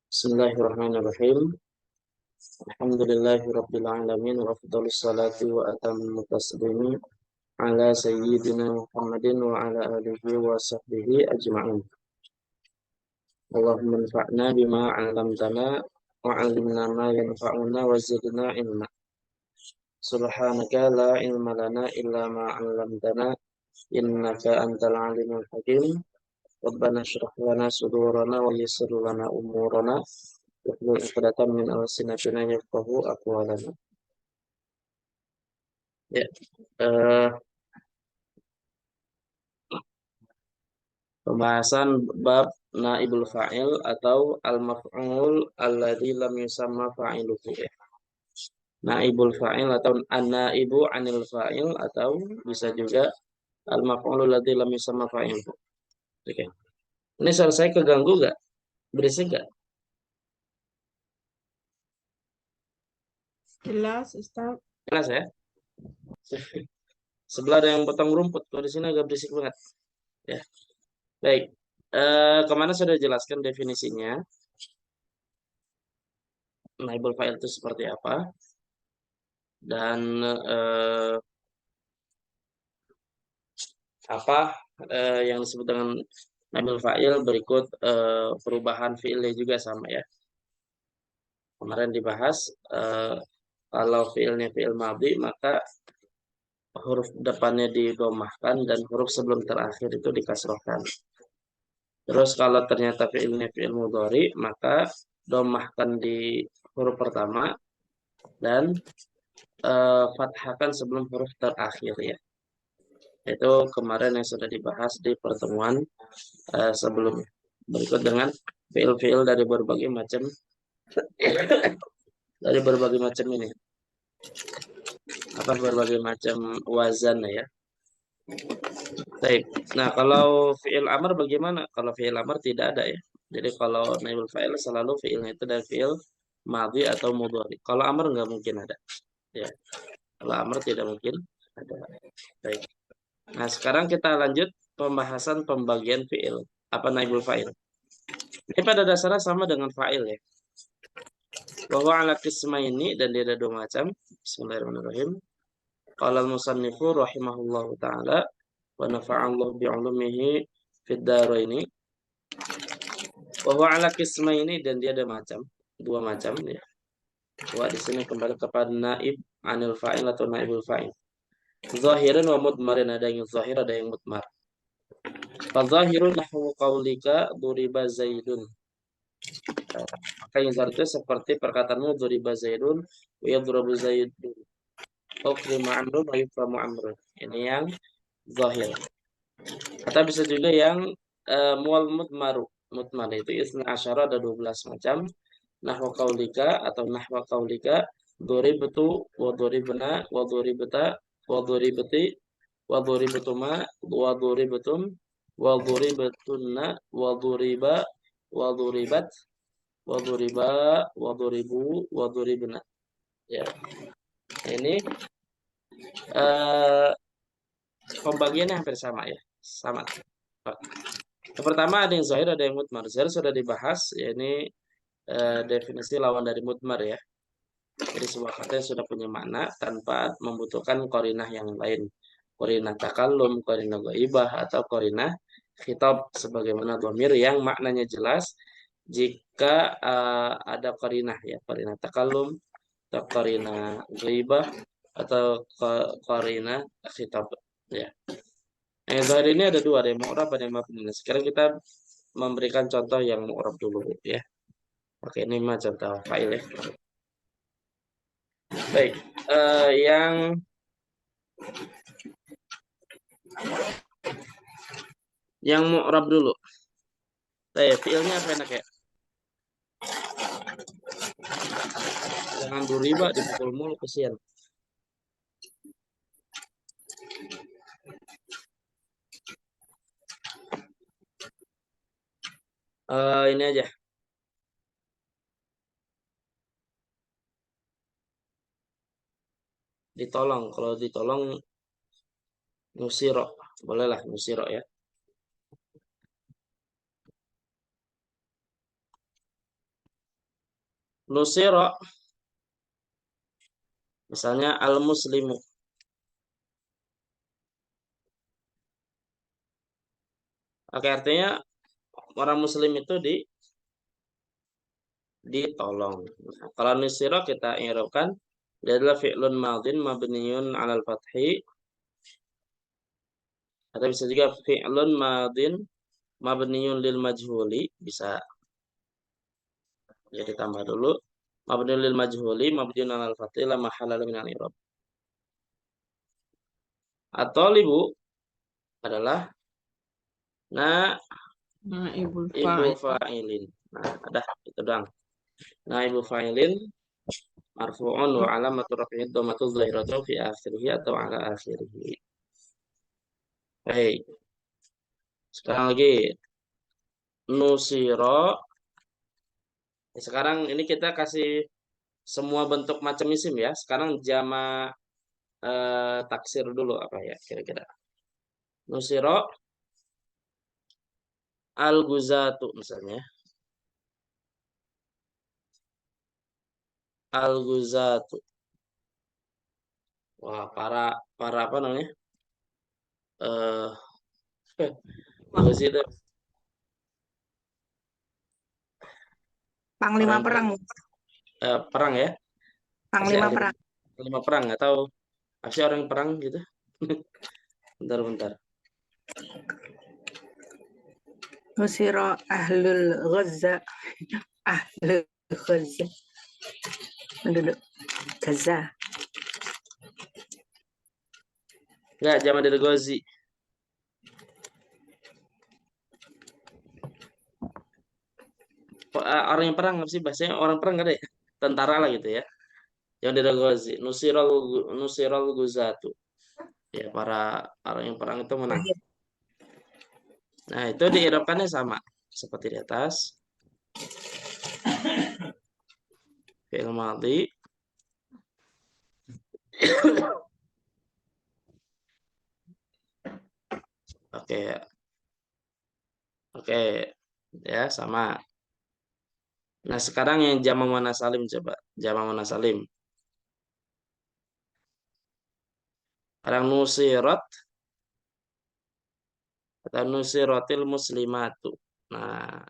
Bismillahirrahmanirrahim. Alhamdulillahirabbil alamin wa afdhalus salati wa atammu taslimi ala sayyidina Muhammadin wa ala alihi wa sahbihi ajma'in. Allahumma anfa'na bima 'allamtana wa 'allimna ma yanfa'una wa zidna ilma. Subhanaka la ilma lana illa ma 'allamtana innaka antal alimul hakim. Rabbana shrah lana sudurana wa yassir lana umurana wahlul 'uqdatam min alsinatina yafqahu aqwalana. Ya, eh, pembahasan bab naibul fa'il atau al-maf'ul alladzi lam yusamma fa'iluhu. Naibul fa'il atau an-naibu 'anil fa'il atau bisa juga al-maf'ul alladzi lam yusamma fa'iluhu. Oke. Ini selesai keganggu gak? Berisik gak? Jelas, Ustaz. Jelas ya? Sebelah ada yang potong rumput, kalau di sini agak berisik banget. Ya. Baik. Kemana sudah jelaskan definisinya? Naibul fa'il itu seperti apa? Dan apa yang disebut dengan naibul fa'il, berikut perubahan fi'ilnya juga sama ya. Kemarin dibahas kalau fi'ilnya fi'il madhi maka huruf depannya didomahkan dan huruf sebelum terakhir itu dikasrohkan. Terus kalau ternyata fi'ilnya fi'il mudhari maka domahkan di huruf pertama dan fathahkan sebelum huruf terakhir ya. Itu kemarin yang sudah dibahas di pertemuan sebelumnya. Berikut dengan fiil-fiil dari berbagai macam ini. Berbagai macam wazan ya. Baik. Nah, kalau fiil amr bagaimana? Kalau fiil amr tidak ada ya. Jadi kalau naibul fa'il selalu fiilnya itu dari fiil madhi atau mudhari. Kalau amr nggak mungkin ada. Ya. Kalau amr tidak mungkin ada. Baik. Nah, sekarang kita lanjut pembahasan pembagian fiil. Apa naibul fa'il? Ini pada dasarnya sama dengan fa'il ya. Bahwa ala qismaini dan dia ada dua macam. Bismillahirrahmanirrahim. Qala al-musannifu rahimahullahu taala wa nafa'allahu bi'ulumihi fid dharaini. Bahwa ala qismaini dan dia ada dua macam ya. Dua di sini kembali kepada naib anil fa'il atau naibul fa'il. Zahirin wa mudmarin, ada yang zahir ada yang mudmar. Fadzahirun nahwu qaulika duriba zaidun. Maka yang zahir itu seperti perkataanmu duriba zaidun wa yadrubu zaidun. Ukrima amrun wa yuframu amrun. Ini yang zahir. Atau bisa juga yang mual mudmaru. Mudmar itu isna asyara ada 12 macam. Nahwa qaulika atau nahwa qaulika duribtu wa duribna wa duribta wa duribti wa duribtuma wa duribtum wa duribatunna wa duriba wa duribat wa duriba wa duribu wa duribna. Ya. Ini pembagiannya hampir sama ya. Sama. Yang pertama ada yang zahir, ada yang mudmar. Zahir sudah dibahas, ya ini definisi lawan dari mudmar ya. Jadi sebuah kata yang sudah punya makna tanpa membutuhkan qarinah yang lain. Qarinah takallum, qarinah ghaibah, atau qarinah khitab sebagaimana dhamir yang maknanya jelas jika ada qarinah ya, qarinah takallum, atau qarinah ghaibah, atau qarinah khitab ya. Yang zahir ini ada dua, ada yang mu'rab, ada yang mabni. Sekarang kita memberikan contoh yang mu'rab dulu ya. Oke, ini mah contoh fa'il ya. Baik, yang mu'rab dulu. Baik, fi'ilnya apa enak ya? Jangan duriba dipukul mulu, kesian. Ini aja. Ditolong, kalau ditolong nusiro, bolehlah nusiro ya. Nusiro, misalnya al-muslimu. Oke, artinya orang muslim itu ditolong. Nah, kalau nusiro kita i'rabkan dia adalah fi'lun madin mabniun 'alal fathi, atau bisa juga fi'lun madin mabniun lil majhuli, bisa jadi tambah dulu. Mabniun lil majhuli mabniun 'alal fathi la mahalla lahu min al-i'rab. At-talibu adalah na Naibul ibu fa'il. fa'ilin. Nah, ada itu doang. Nah, ibu fa'ilin marfu'un wa alamatu raf'ihi dhammatu dhahiratu fi akhirih atau ala akhirih. Baik, sekarang lagi nusiro. Sekarang ini kita kasih semua bentuk macam isim ya. Sekarang jama taksir dulu apa ya kira-kira. Nusiro al-guzatu misalnya. Al-guzatu. Wah, para apa namanya? Eh Ghazi itu Panglima orang perang. perang ya. Pasti Panglima ahli perang. lima perang atau pasti orang perang gitu. Bentar-bentar. Nusiro ahlul Gaza. Ahlul Gaza. Penduduk Gaza. Enggak, zaman dari Ghazi. Orang yang perang apa sih bahasanya? Orang perang enggak ada ya? Tentara lah gitu ya. Yang dari Ghazi. Nusiral Guzatu. Ya, para orang yang perang itu menang. Akhir. Nah, itu diirapkannya sama seperti di atas. Fi'il madhi. Oke, oke, ya sama. Nah, sekarang yang jama mana salim coba. Jama mana salim. Orang nusirat atau nusiratil muslimatu. Nah,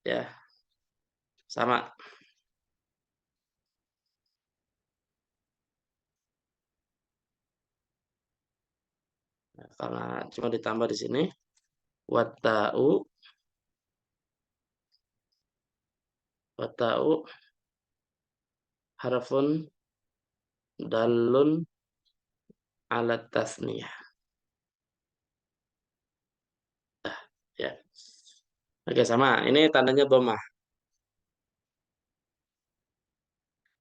ya, sama. Nah, karena cuma ditambah di sini. Wata'u, wata'u harfun dalun alat tasniyah. Ya. Oke, sama. Ini tandanya domah.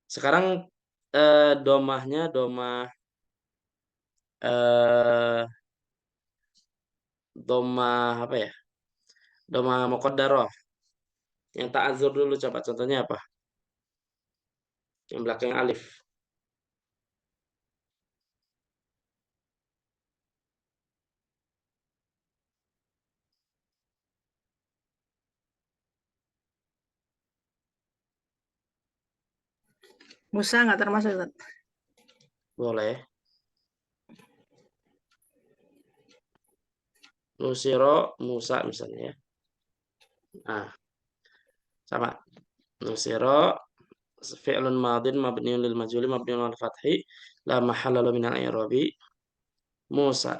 Sekarang domahnya domah eh domah apa ya? Domah muqaddarah. Yang ta'adzur dulu coba contohnya apa? Yang belakang alif. Musa nggak termasuk. Ustaz. Boleh. Nusiro Musa misalnya ya. Nah, sama. Nusiro fi'lun madin mabniun lil majhuli mabniun al fathi la mahalla lahu min al-i'rabi. Musa.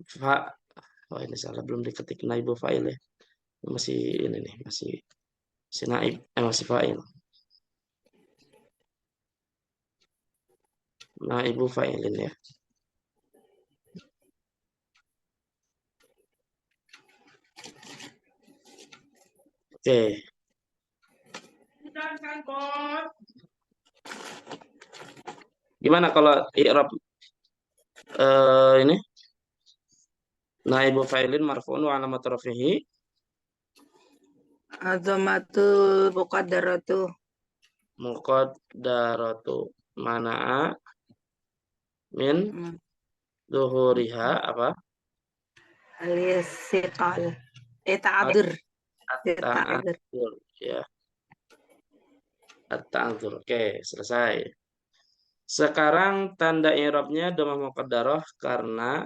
Fa Oh, ini salah belum diketik naibu fa'il ya. Masih ini nih, masih naib, masih fa'il. Naibu fa'ilin ya. Oke. Gimana kalau i'rab ini naibu fa'ilin marfu'un wa alamat rafihi Azomatul muqaddaratu. muqaddaratu mana'a min zuhuriha apa? Alias siqal. Ta'adur. Ta'adur. Ta'adur. ya. At-ta'adzur. Oke, selesai. Sekarang tanda i'rabnya dhammah muqaddarah karena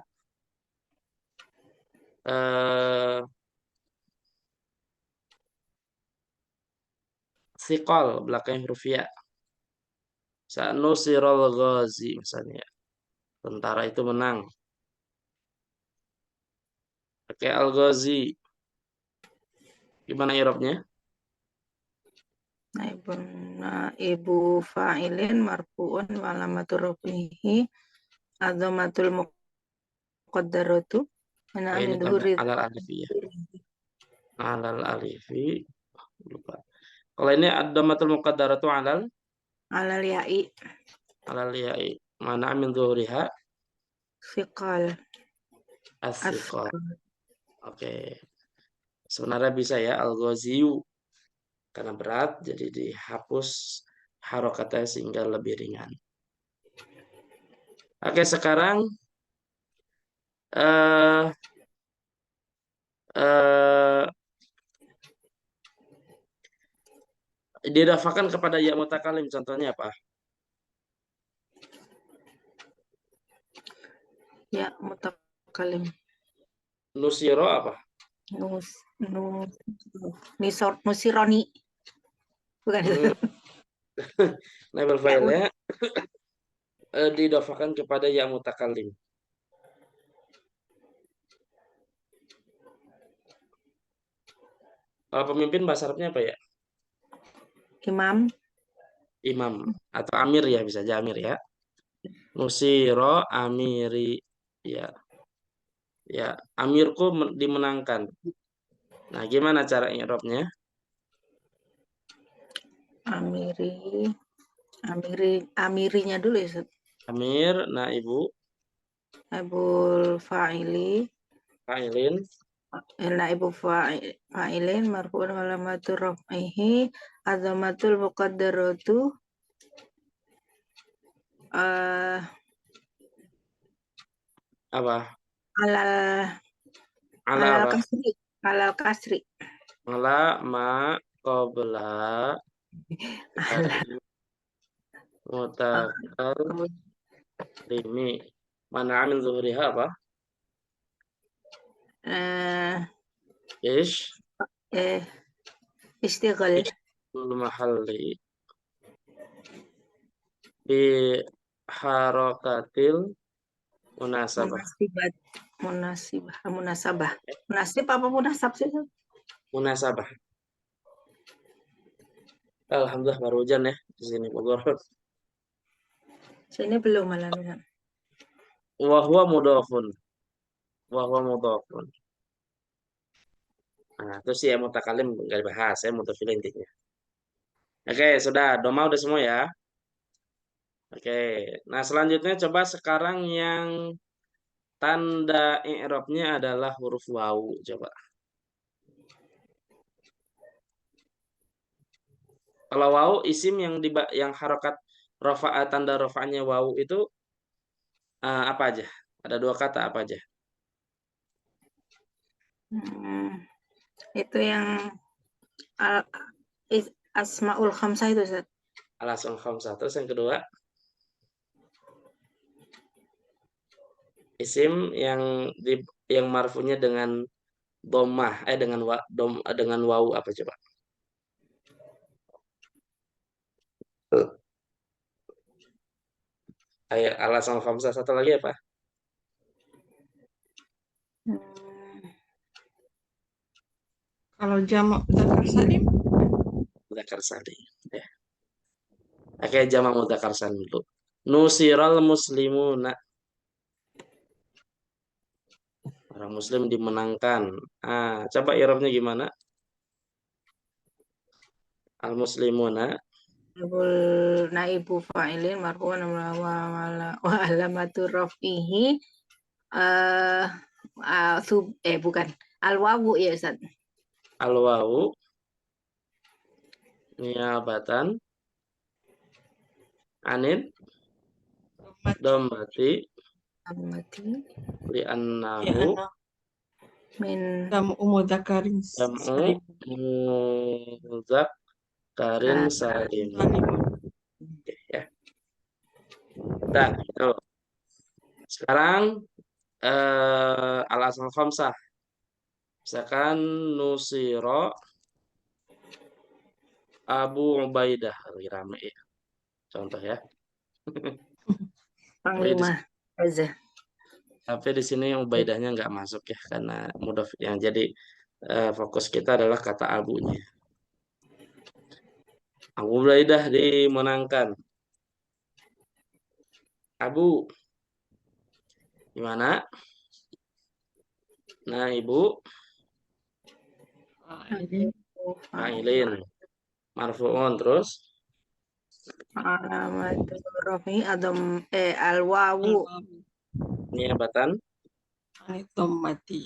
thiqal belakang huruf ya. Sa'nusirul ghazi misalnya. Tentara itu menang. Oke, al-ghazi. Gimana i'rabnya? Naibu fa'ilin marfu'un wa alamatur rafihi adhamatul muqaddaratu mana Oh, ini min dhuhuri alal alifi ya. Alal alifi. Lupa. Kalau ini ad-dhammatul muqaddaratu alal ya'i alal ya'i. Mana min dhuhriha fiqal as-siqal. asqal. Oke. Sebenarnya bisa ya al-ghaziyu karena berat jadi dihapus harokatnya sehingga lebih ringan. Oke, sekarang eh eh didafakan kepada ya mutakalim contohnya apa? Ya mutakalim Nusiro apa? nus nus nusironi bukan Hmm, label filenya didafakan kepada ya mutakalim. Kalau pemimpin bahasa Arabnya apa ya? imam Imam atau amir ya bisa aja amir ya. Nusiro amiri ya. Ya, amirku dimenangkan. Nah, gimana cara i'rabnya? amiri amirinya dulu ya Ustaz. Amir, naibu, Abul fa'ili fa'ilin, naibu fa'ilin marfu'un wa alamatur raf'ihi azamatul muqaddaratu eh apa? alal Ala alal apa? kasri alal kasri Ala ma qabla dari mutakalimi. Mana amin zuhriha apa? eh Ish, eh istighal ishul mahalli bi harokatil munasabah. munasibat munasabah munasib apa munasab sih Ustaz? Munasabah. Alhamdulillah baru hujan ya di sini Bogor. Sini belum malah Ustaz. Wa huwa mudhafun. Wa huwa mudhafun. Nah, terus ya mutakalim nggak dibahas, saya mutafil intinya. Oke, sudah. Doma udah semua ya. Oke. Nah, selanjutnya coba sekarang yang tanda i'rabnya adalah huruf wawu. Coba. Kalau wawu isim yang harokat rofa tanda rofanya wawu itu apa aja? Ada dua kata apa aja? Itu yang al- asmaul khamsah itu Ustaz. Alasan khamsah. Terus yang kedua, isim yang marfunya dengan domah, dengan wawu apa coba? Ayo, alasan khamsah satu lagi apa? Hmm, Kalau jamak dzakar salim, Mudzakkar salim. Ya. Oke, jamak mudzakkar salim dulu. Nusiral muslimuna. Orang muslim dimenangkan. Coba i'rabnya gimana? Al muslimuna. Abul naibu fa'ilin marfu'un wa alamatu raf'ihi eh bukan al wawu ya Ustaz. Al wawu niabatan anid dommati Amati li ya annahu anak min Jamu mudzakirin Jam'u salim. mudzakarin salim. Salimun. Oke, ya. Udah, itu. Sekarang al-asal khamsah. Misalkan Nusiro Abu Ubaidah, lagi rame ya. Contoh ya. panglima aja. Tapi di sini Ubaidahnya nggak masuk ya karena mudhaf yang jadi fokus kita adalah kata abunya. Abu Ubaidah dimenangkan. Abu gimana? Nah, Ibu Fa'ilin. fa'ilin marfu'un terus Alamat rofi adom al-wawu Al-wawu. niabatan Anid dhammati.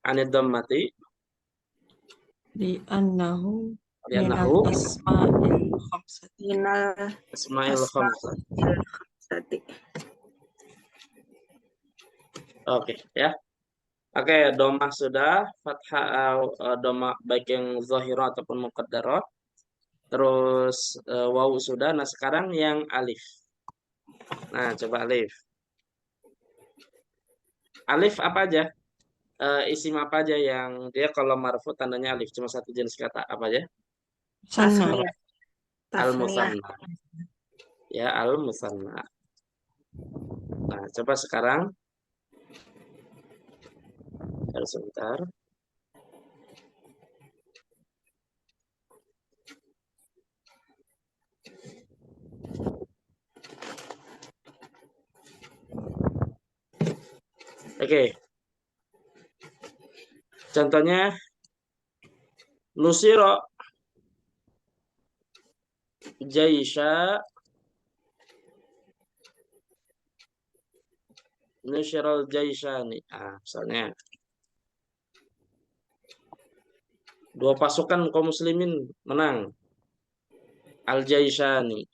anid dhammati Li'annahu minal li'annahu asma'il khamsati. minal asma'il khamsah. asma'il khamsati. Oke, ya. Oke, domah sudah, fathah domah baik yang zahirah ataupun muqaddarah. Terus wawu sudah. Nah, sekarang yang alif. Nah, coba alif. Alif apa aja? Isim apa aja yang dia kalau marfu tandanya alif, cuma satu jenis kata apa aja? Sanna. Tasniyah. Tasniyah. Al-musanna. Ya, al-musanna. Nah, coba sekarang sebentar. Oke. Contohnya Nusiro Jaisha Nusirul Jaishani. Misalnya dua pasukan kaum muslimin menang. Al-Jaishani.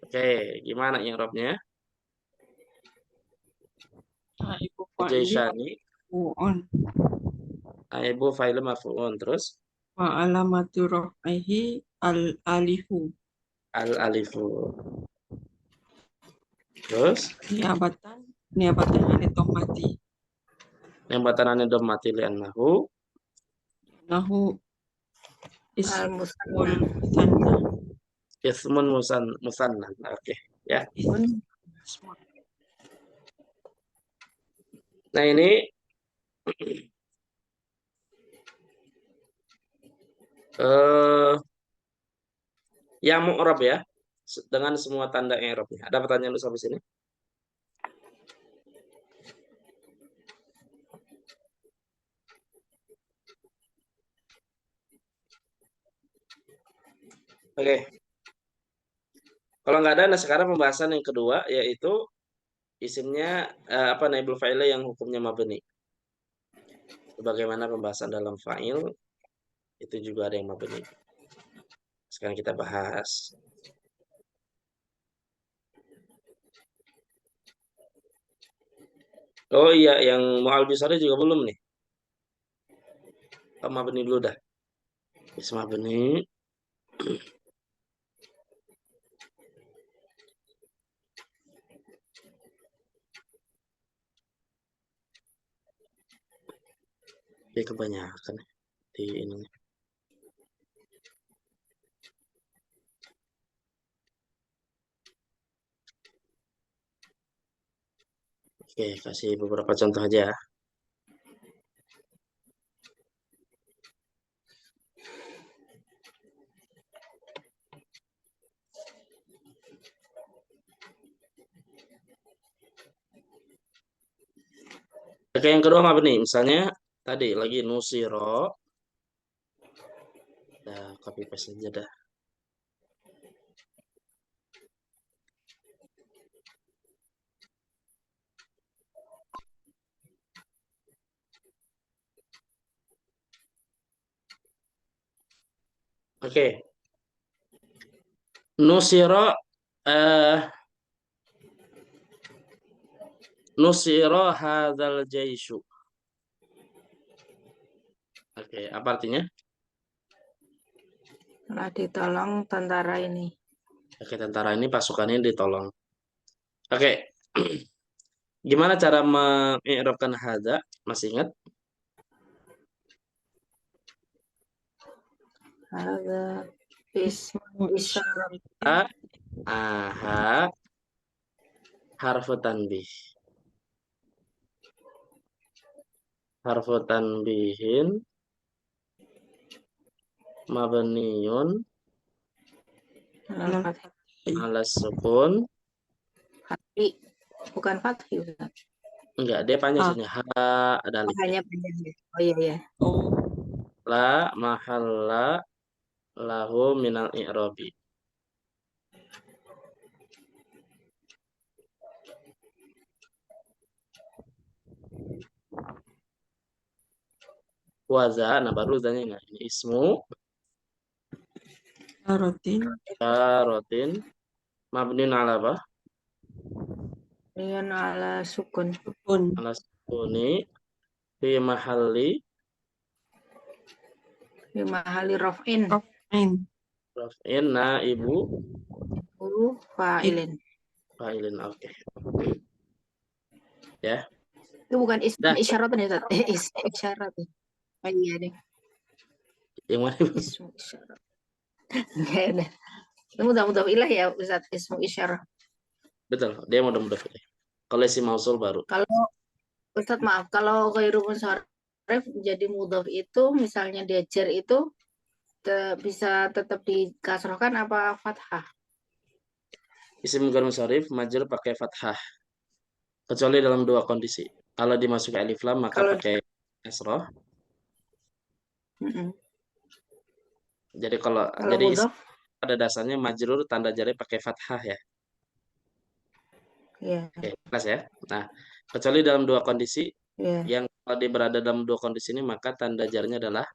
Oke, gimana i'rabnya? Ibu fa'ilin Al-Jaishani. marfu'un. Ibu fa'il marfu'un terus Wa alamatu raf'ihi al-alifu. al-alifu. Terus Niabatan anid dhammati. niabatan anid dhammati li'annahu Nahu Al-musanna. ismul musanna. ismun musanna. Oke, ya. Nah, ini yang mu'rab ya dengan semua tanda i'rabnya. Ada pertanyaan lu sampai sini? Oke. Kalau nggak ada, nah sekarang pembahasan yang kedua yaitu isimnya naibul fa'il yang hukumnya mabni. Bagaimana pembahasan dalam fa'il itu juga ada yang mabni. Sekarang kita bahas. Oh iya, yang mu'al bisari juga belum nih. Mabni dulu dah. Isim mabni. Ya kebanyakan di ini. Oke, kasih beberapa contoh aja. Oke, yang kedua mabni. Misalnya tadi lagi nusiro. Nah, copy paste aja dah. Oke. Nusiro Nusiro hadzal jaishu. Oke, apa artinya? Telah ditolong tentara ini. Oke, tentara ini pasukannya ditolong. Oke. Gimana cara mengi'rabkan hadza? Masih ingat? Ada ismu isyarat. Aha harfu tanbih. Harfu tanbihin mabniyun Ala fathi. ala sukun. Fathi. Bukan fathi, Ustaz. Enggak, dia panjang Ah. sini. Ha ada alif. Hanya panjang ya. Oh iya ya. Oh, La mahalla lahu minal i'rabi. Waza, nah baru zanya enggak. Ini ismu Syaratin. rotin mabniun ala apa? Rian ala sukun. Sukun. Ala sukuni fi mahalli Di mahali raf'in. Raf'in. raf'in naibu Fa'ilin. fa'ilin. Oke. Ya. Itu bukan ismu Dah. isyarat ya, Ustaz. Ismu isyarat. Oh iya deh. Yang mana? Ismu isyarat. Enggak ada. Itu mudah-mudah ilah ya, Ustaz. Ismu isyarat. Betul, dia mudah-mudah. Kalau isi mausul baru. Kalau Ustaz maaf, kalau ghairu munsharif jadi mudhaf itu misalnya dia jar itu bisa tetap dikasrohkan apa fathah? Isim ghair munsharif majrur pakai fathah. Kecuali dalam dua kondisi. Kalau dimasuki alif lam maka Kalau- pakai kasroh. Mm-mm. Jadi kalau Kalau jadi mudhaf, pada dasarnya majrur tanda jarnya pakai fathah ya. ya, Oke, jelas ya. Nah, kecuali dalam dua kondisi ya, yang kalau dia berada dalam dua kondisi ini maka tanda jarnya adalah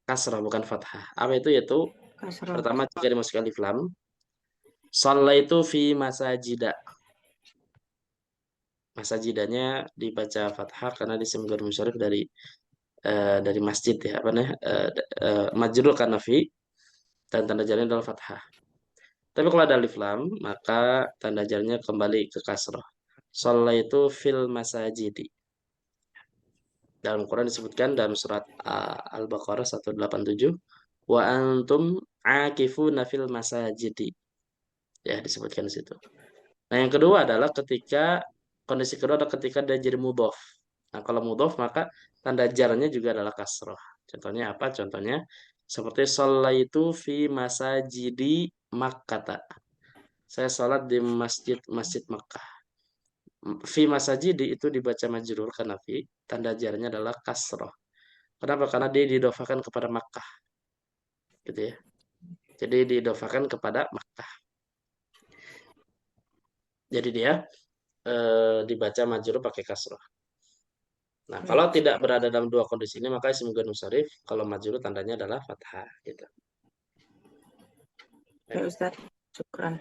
kasroh bukan fathah. Apa itu? Yaitu kasroh. pertama jika dimasuki alif lam, shallaitu fi masajida. Masajidanya dibaca fathah karena isim ghair munsharif dari masjid ya, apa namanya? Majrur karena fi dan tanda jarnya adalah fathah. Tapi kalau ada alif lam, maka tanda jarnya kembali ke kasroh. Shallaitu fil masajidi. Dalam Quran disebutkan dalam surat Al-Baqarah 187, wa antum akifuna fil masajidi. Ya, disebutkan di situ. Nah, yang kedua adalah kondisi kedua adalah ketika dia jadi mudhof. Nah, kalau mudhof maka tanda jarnya juga adalah kasroh. Contohnya apa? Contohnya seperti shallaitu fi masajidi Makkah. Saya sholat di masjid Makkah. Fi masajidi itu dibaca majrur karena fi tanda jarnya adalah kasroh. Kenapa? Karena dia didofakan kepada Makkah, gitu ya. Jadi didofakan kepada Makkah. Jadi dia dibaca majrur pakai kasroh. Nah, kalau tidak berada dalam dua kondisi ini maka isim ghair munsharif kalau majrur tandanya adalah fathah, gitu. Ya Ustaz, syukran.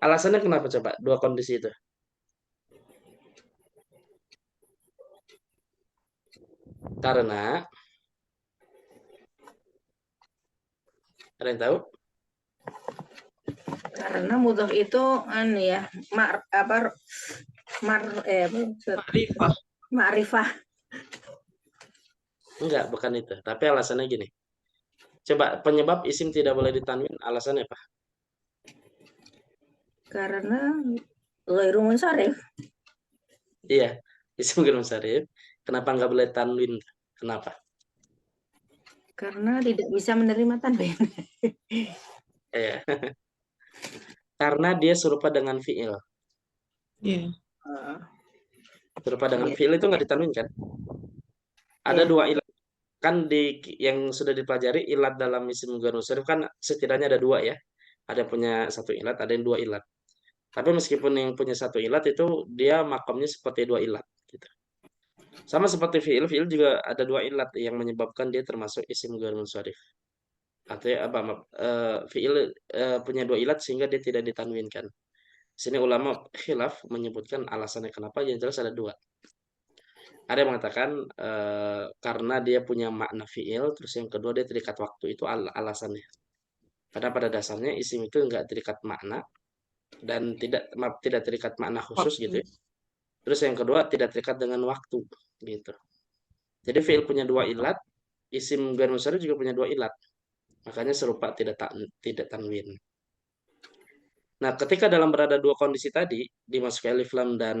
Alasannya kenapa coba dua kondisi itu? Karena ada yang tahu? Karena mudhaf itu ya, apa Ma'rifah. ma'rifah. Enggak, bukan itu. Tapi alasannya gini. Coba penyebab isim tidak boleh ditanwin alasannya apa? Karena ghairu munsharif. Iya, isim ghair munsharif. Kenapa nggak boleh tanwin? Kenapa? Karena tidak bisa menerima tanwin. Iya. Karena dia serupa dengan fiil. Iya. Serupa dengan Iya. fiil itu nggak ditanwin kan? Ada Iya. dua ilat. Kan yang sudah dipelajari ilat dalam isim ghair munsharif kan setidaknya ada dua ya. Ada yang punya satu ilat, ada yang dua ilat. Tapi meskipun yang punya satu ilat itu dia makomnya seperti dua ilat gitu. Sama seperti fiil, fiil juga ada dua ilat yang menyebabkan dia termasuk isim ghair munsharif. Artinya apa? Fiil punya dua ilat sehingga dia tidak ditanwinkan. Sini ulama khilaf menyebutkan alasannya kenapa, yang jelas ada dua. Ada yang mengatakan karena dia punya makna fiil, terus yang kedua dia terikat waktu, itu alasannya. Karena pada dasarnya isim itu enggak terikat makna dan tidak terikat makna khusus gitu Waktu. ya. Terus yang kedua tidak terikat dengan waktu gitu. Jadi fiil punya dua ilat, isim ghair munsharif juga punya dua ilat. Makanya serupa tidak tanwin. Nah, ketika dalam berada dua kondisi tadi, dimasuki alif lam dan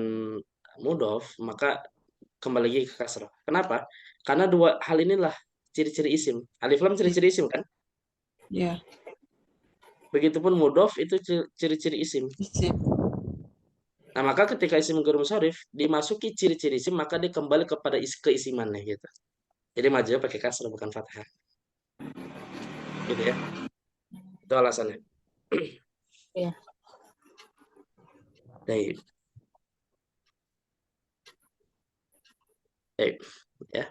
mudhof, maka kembali lagi ke kasrah. Kenapa? Karena dua hal inilah ciri-ciri isim. Alif lam ciri-ciri isim kan? Ya. Begitupun mudhof itu ciri-ciri isim. Isim. Nah, maka ketika isim ghair munsharif dimasuki ciri-ciri isim, maka dia kembali kepada keisimannya gitu. Jadi maju pakai kasrah bukan fathah. Gitu ya. Itu alasannya. Ya. Baik. Baik. Ya.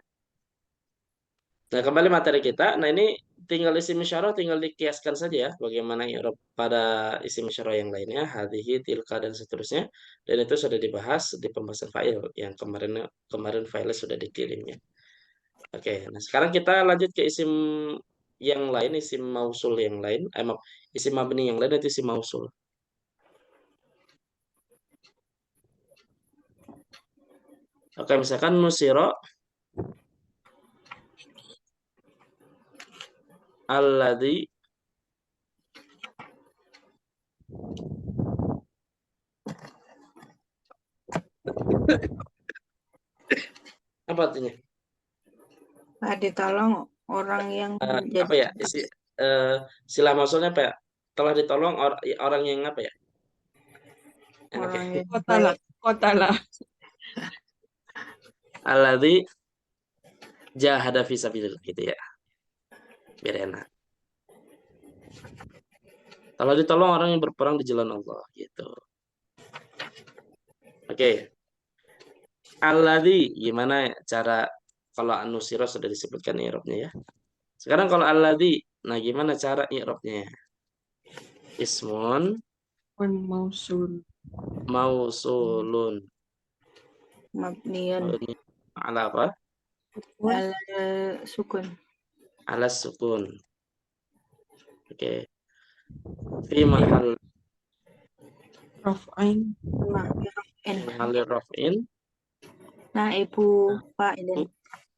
Nah, kembali materi kita. Nah, ini tinggal isim isyarah tinggal dikiaskan saja ya bagaimana i'rab pada isim isyarah yang lainnya, hadhihi, tilka dan seterusnya. Dan itu sudah dibahas di pembahasan fa'il yang kemarin failnya sudah dikirimnya. Oke, nah sekarang kita lanjut ke isim yang lain, isim mausul yang lain, maaf, isim mabni yang lain itu isim mausul. Oke, misalkan nusiro alladzi apa artinya? Ditolong orang yang Apa jadi ya? Sila mausulnya apa ya? Telah ditolong orang yang apa ya? Enak ya. orang yang Kota lah. baik. Kota lah. Alladzi jahada fi sabilillah gitu ya. Biar enak. Telah ditolong orang yang berperang di jalan Allah gitu. Oke. Alladzi gimana cara kalau anusiro sudah disebutkan i'rabnya ya. Sekarang kalau alladzi, nah gimana cara i'rabnya? Ismun Wan mausul. mausulun. Mabniun Mabni ala apa? ala sukun. Ala sukun. Oke. Fi mahal Raf'ain. mahal raf'in Nah, ibu fa'ilin.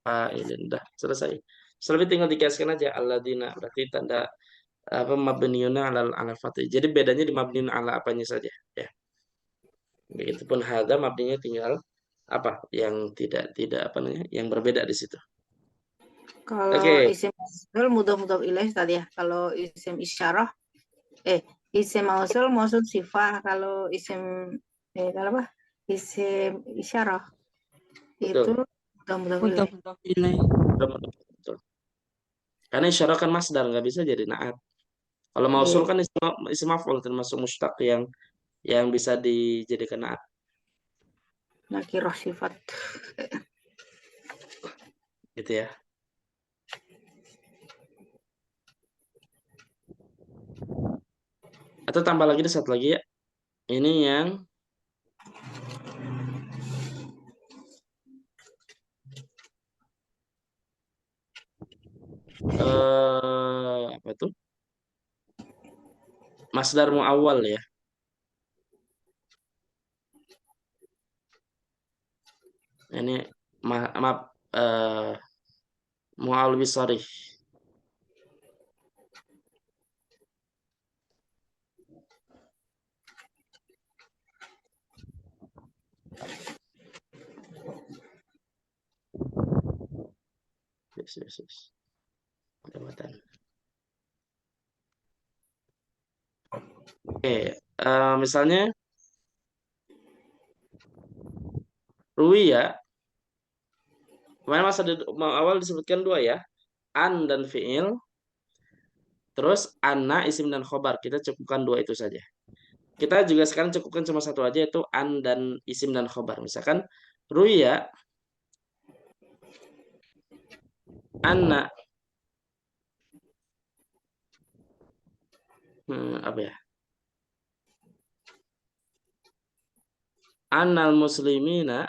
fa'ilin. Dah selesai. Selebih tinggal dikiaskan aja alladzina, berarti tanda apa mabniuna ala fatih. Jadi bedanya di mabniun ala apanya saja ya. Begitupun hadza mabninya tinggal apa yang tidak apa namanya yang berbeda di situ. Kalau Oke, isim mausul mudah ilaih tadi ya. Kalau isim isyarah isim mausul sifah. Kalau isim kalau apa? Isim isyarah itu betul. mudah ilaih. Mudaf ilaih. Betul. Karena isyarah kan masdar nggak bisa jadi naat. Kalau mausul Iya, kan isim maf'ul termasuk mustaq yang bisa dijadikan naat nakirah sifat. gitu ya. Atau tambah lagi satu lagi ya. Ini yang apa tuh? Masdar muawwal ya. Ini maaf muawwal bisarih. Yes. Kelewatan. Oke, misalnya Rui ya. Kemarin masa awal disebutkan dua ya. An dan fi'il. Terus anna isim dan khobar. Kita cukupkan dua itu saja. Kita juga sekarang cukupkan cuma satu aja yaitu an dan isim dan khobar. Misalkan Ruya anna apa ya? Annal muslimina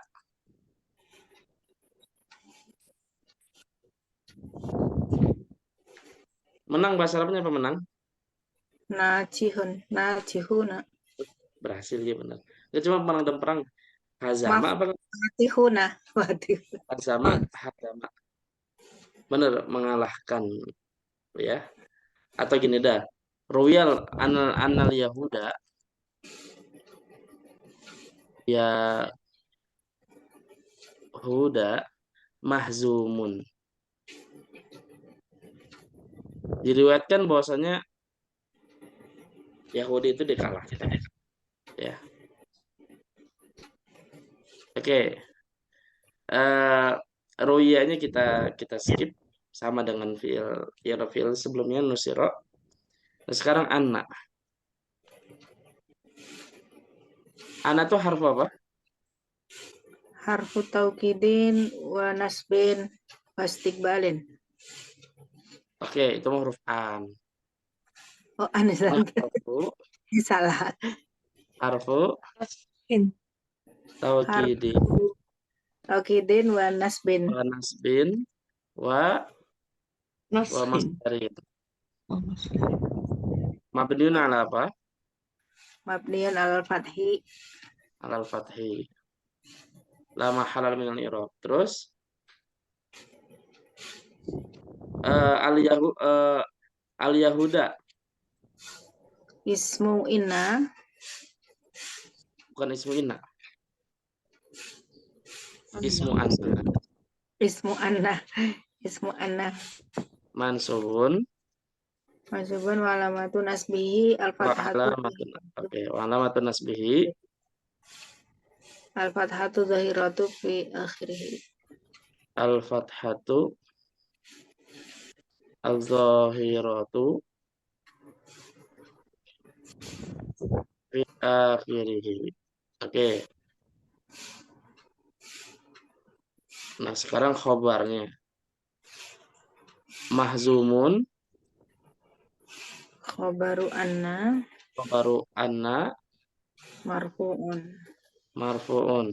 Menang bahasa Arabnya apa menang? Najihuna. Berhasil ya benar. Nggak cuma menang dan perang. Hazama Maaf, apa? Natihuna. Waduh. Hazama, hazama. Benar, mengalahkan ya. Atau gini dah. Royal anal Yahuda ya Huda mahzumun. Diriwayatkan bahwasanya Yahudi itu dikalahkan ya. Oke. Royanya kita skip sama dengan fiil sebelumnya nusiro. Nah, sekarang anak. Anak tuh harfu apa? Harfu taukidin wa nasbin wastikbalin. Oke, itu mah huruf an. Oh, aneh Harfu, salah. harfu In. taukidi Harfu taukidin wa nasbin. wa nasbin wa Nashin. masdarin. Oh, masdarin. Mabniun ala apa? Mabniun alal fathi. Alal fathi. La mahalal minal i'rab. Terus al Yahuda Ismu inna. bukan ismu inna, ismu Anna. anna. Ismu anna. Ismu anna. Mansubun Masubun wa alamatu nasbihi wa al-fathatu. alamatun. Oke, wa alamatun nasbihi Al-fathatu zahiratu fi akhirih. al-fathatu al-zahiratu fi akhirih. Oke. Nah, sekarang khobarnya. Mahzumun, Khobaru anna khobaru anna, marfu'un. marfu'un.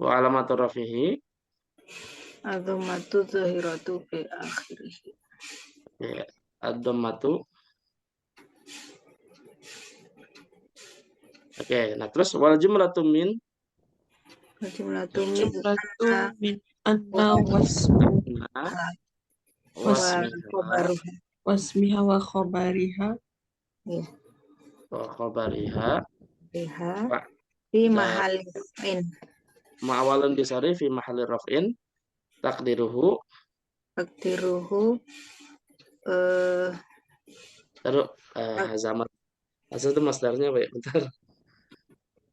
Wa alamatu rafihi, Adhamatu zahiratu fi akhirih. ya, ad-dhammatu. Oke, nah terus wal jumlatu min Jumlatu min Jumlatu anna min anna wasmu nah, wa wasmiha khobaru. wasmiha wa khobariha Ya. wa khabariha Biha wa fi da- mahali in. ma'awalun bisari fi mahalli raf'in takdiruhu. Takdiruhu eh Taruh hazamat. Asal itu masdarnya apa ya? Bentar.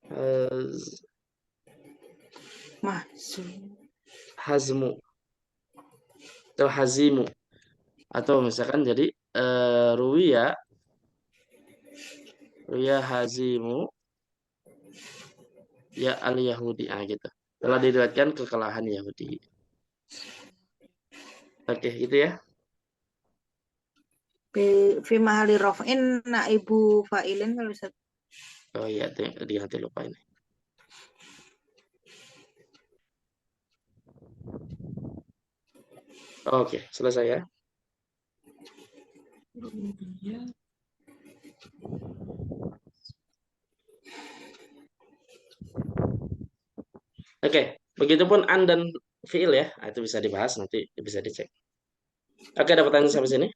Eh, mahzun. hazmu atau hazimu atau misalkan jadi ruwiya hazimu ya al Yahudi gitu. Telah diriwayatkan kekalahan Yahudi. Oke, gitu ya. Fi mahali raf'in naibu fa'ilin kalau bisa. Oh iya, dia nanti lupa ini. Oke, selesai ya. Rububiyah. Oke, begitupun an dan fiil ya. Nah, itu bisa dibahas nanti bisa dicek. Oke, ada pertanyaan sampai sini?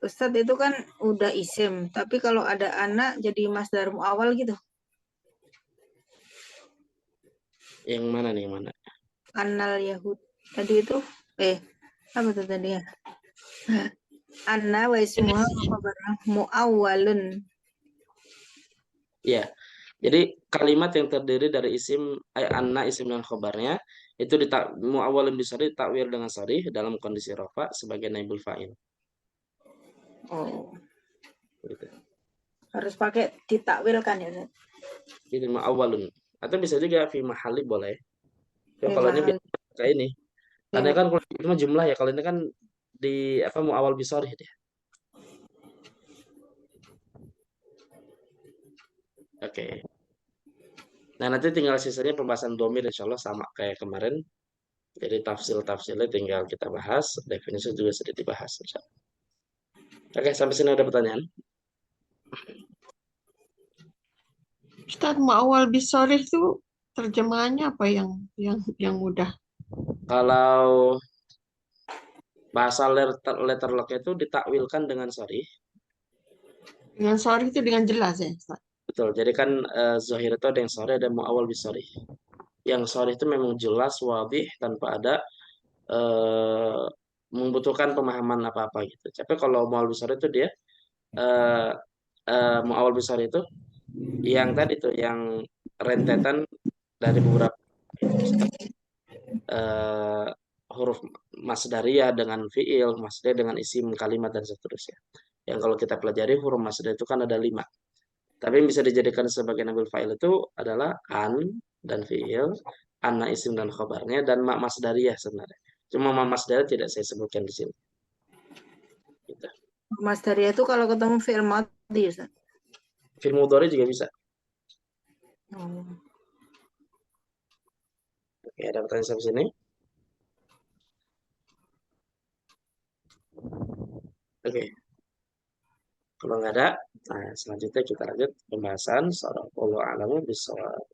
Ustadz itu kan udah isim, tapi kalau ada anak jadi masdar muawal gitu. Yang mana nih, yang mana? Annal Yahud. Tadi itu apa tuh tadi ya? Anna wa ismuha wa khabaruha muawwalun. Iya. Jadi kalimat yang terdiri dari isim anna isim dan khobarnya itu muawwalun bisari takwil dengan sharih dalam kondisi rafa sebagai naibul fa'il. Oh, Gitu. harus pakai ditakwilkan ya, Ustadz? Ini muawwalun atau bisa juga fi mahali boleh. Ya, Fi kalau ini mahal. kayak ini. Karena Ya, kan kalau itu mah jumlah ya, kalau ini kan di apa muawwal bisharih dia. Oke. Nah, nanti tinggal sisanya pembahasan domir insya Allah sama kayak kemarin. Jadi tafsir-tafsirnya tinggal kita bahas, definisi juga sudah dibahas. Oke, sampai sini ada pertanyaan? Ustaz, ma'awal bisorih itu terjemahannya apa yang mudah? Kalau bahasa letter lock itu ditakwilkan dengan sorry. Dengan sorry itu dengan jelas ya, Ustaz? Betul. Jadi kan zohir itu ada yang sorry, ada yang muawal bisorry. Yang sorry itu memang jelas, wadih, tanpa ada eh, membutuhkan pemahaman apa-apa gitu. Tapi kalau muawal bisorry itu dia eh, muawal bisorry itu yang tadi itu yang rentetan dari beberapa eh, huruf masdariyah dengan fiil, masdariyah dengan isim kalimat dan seterusnya. Yang kalau kita pelajari huruf masdariyah itu kan ada 5. Tapi yang bisa dijadikan sebagai nabil fa'il itu adalah an dan fiil, anna isim dan khobarnya dan mak masdariyah sebenarnya. Cuma mak masdariyah tidak saya sebutkan di sini. Gitu. Mas Daria itu kalau ketemu fi'il madhi, Ustaz. Fi'il mudhari juga bisa. Oh. Oke, ada pertanyaan sampai sini? Oke, kalau nggak ada, nah selanjutnya kita lanjut pembahasan soal Allah alamu bisawab.